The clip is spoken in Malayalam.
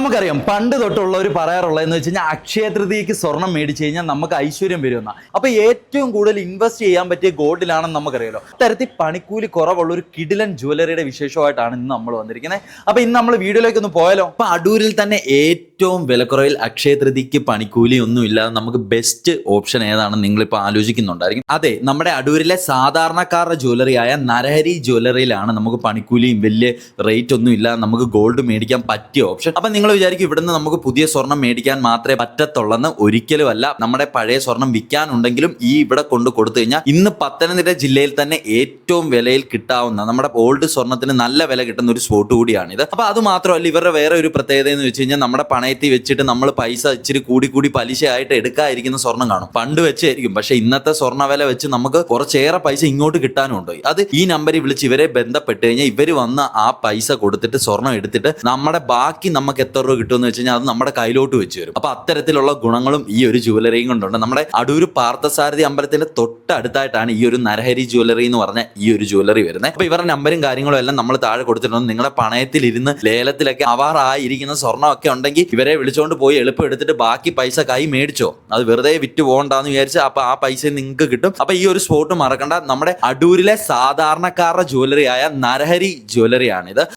നമുക്കറിയാം പണ്ട് തൊട്ടുള്ളവർ പറയാറുള്ളതെന്ന് വെച്ച് കഴിഞ്ഞാൽ അക്ഷയ തൃതീയക്ക് സ്വർണം മേടിച്ചു കഴിഞ്ഞാൽ നമുക്ക് ഐശ്വര്യം വരുമെന്ന. അപ്പൊ ഏറ്റവും കൂടുതൽ ഇൻവെസ്റ്റ് ചെയ്യാൻ പറ്റിയ ഗോൾഡിലാണെന്ന് നമുക്കറിയാലോ. അത്തരത്തിൽ പണിക്കൂലി കുറവുള്ള ഒരു കിടിലൻ ജ്വല്ലറിയുടെ വിശേഷമായിട്ടാണ് ഇന്ന് നമ്മൾ വന്നിരിക്കുന്നത്. അപ്പൊ ഇന്ന് നമ്മൾ വീഡിയോയിലേക്ക് ഒന്ന് പോയാലോ. അപ്പൊ അടൂരിൽ തന്നെ ഏറ്റവും വിലക്കുറവിൽ അക്ഷയ തൃതീയക്ക് പണിക്കൂലി ഒന്നും ഇല്ലാതെ നമുക്ക് ബെസ്റ്റ് ഓപ്ഷൻ ഏതാണെന്ന് നിങ്ങളിപ്പോൾ ആലോചിക്കുന്നുണ്ടായിരിക്കും. അതെ, നമ്മുടെ അടൂരിലെ സാധാരണക്കാരുടെ ജ്വല്ലറിയായ നരഹരി ജ്വല്ലറിയിലാണ് നമുക്ക് പണിക്കൂലിയും വലിയ റേറ്റ് ഒന്നും ഇല്ലാതെ നമുക്ക് ഗോൾഡ് മേടിക്കാൻ പറ്റിയ ഓപ്ഷൻ. അപ്പൊ നിങ്ങൾ വിചാരിക്കും ഇവിടുന്ന് നമുക്ക് പുതിയ സ്വർണം മേടിക്കാൻ മാത്രമേ പറ്റത്തുള്ളെന്ന്. ഒരിക്കലുമല്ല. നമ്മുടെ പഴയ സ്വർണം വിൽക്കാനുണ്ടെങ്കിലും ഇവിടെ കൊടുത്തു കഴിഞ്ഞാൽ ഇന്ന് പത്തനംതിട്ട ജില്ലയിൽ തന്നെ ഏറ്റവും വിലയിൽ കിട്ടാവുന്ന നമ്മുടെ ഓൾഡ് സ്വർണത്തിന് നല്ല വില കിട്ടുന്ന ഒരു സ്പോട്ട് കൂടിയാണിത്. അപ്പൊ അത് മാത്രമല്ല, ഇവരുടെ വേറെ ഒരു പ്രത്യേകത എന്ന് വെച്ച് കഴിഞ്ഞാൽ നമ്മുടെ പണയത്തിൽ വെച്ചിട്ട് നമ്മൾ പൈസ ഇച്ചിരി കൂടി പലിശയായിട്ട് എടുക്കാതിരിക്കുന്ന സ്വർണം കാണും. പണ്ട് വെച്ചായിരിക്കും, പക്ഷെ ഇന്നത്തെ സ്വർണ്ണ വില വെച്ച് നമുക്ക് കുറച്ചേറെ പൈസ ഇങ്ങോട്ട് കിട്ടാനുണ്ട്. അത് ഈ നമ്പറിൽ വിളിച്ച് ഇവരെ ബന്ധപ്പെട്ട് കഴിഞ്ഞാൽ ഇവർ വന്ന് ആ പൈസ കൊടുത്തിട്ട് സ്വർണം എടുത്തിട്ട് നമ്മുടെ ബാക്കി നമുക്ക് എത്ര രൂപ കിട്ടുമെന്ന് വെച്ച് കഴിഞ്ഞാൽ അത് നമ്മുടെ കയ്യിലോട്ട് വെച്ച് വരും. അപ്പൊ അത്തരത്തിലുള്ള ഗുണങ്ങളും ഈ ഒരു ജ്വല്ലറിയും കൊണ്ടുണ്ട്. നമ്മുടെ അടൂർ പാർത്ഥസാരഥി അമ്പലത്തിന്റെ തൊട്ടടുത്തായിട്ടാണ് ഈ ഒരു നരഹരി ജ്വല്ലറി എന്ന് പറഞ്ഞ ഈ ഒരു ജ്വല്ലറി വരുന്നത്. അപ്പൊ ഇവരുടെ നമ്പരും കാര്യങ്ങളും എല്ലാം നമ്മൾ താഴെ കൊടുത്തിട്ടുണ്ട്. നിങ്ങളുടെ പണയത്തിൽ ഇരുന്ന് ലേലത്തിലൊക്കെ അവാറായിരിക്കുന്ന സ്വർണ്ണമൊക്കെ ഉണ്ടെങ്കിൽ ഇവരെ വിളിച്ചുകൊണ്ട് പോയി എളുപ്പം എടുത്തിട്ട് ബാക്കി പൈസ കൈ മേടിച്ചോ. അത് വെറുതെ വിറ്റ് പോകണ്ടെന്ന് വിചാരിച്ച് അപ്പൊ ആ പൈസ നിങ്ങൾക്ക് കിട്ടും. അപ്പൊ ഈ ഒരു സ്പോട്ട് മറക്കണ്ട. നമ്മുടെ അടൂരിലെ സാധാരണക്കാരുടെ ജ്വല്ലറി ആയ നരഹരി ജ്വല്ലറി ആണിത്.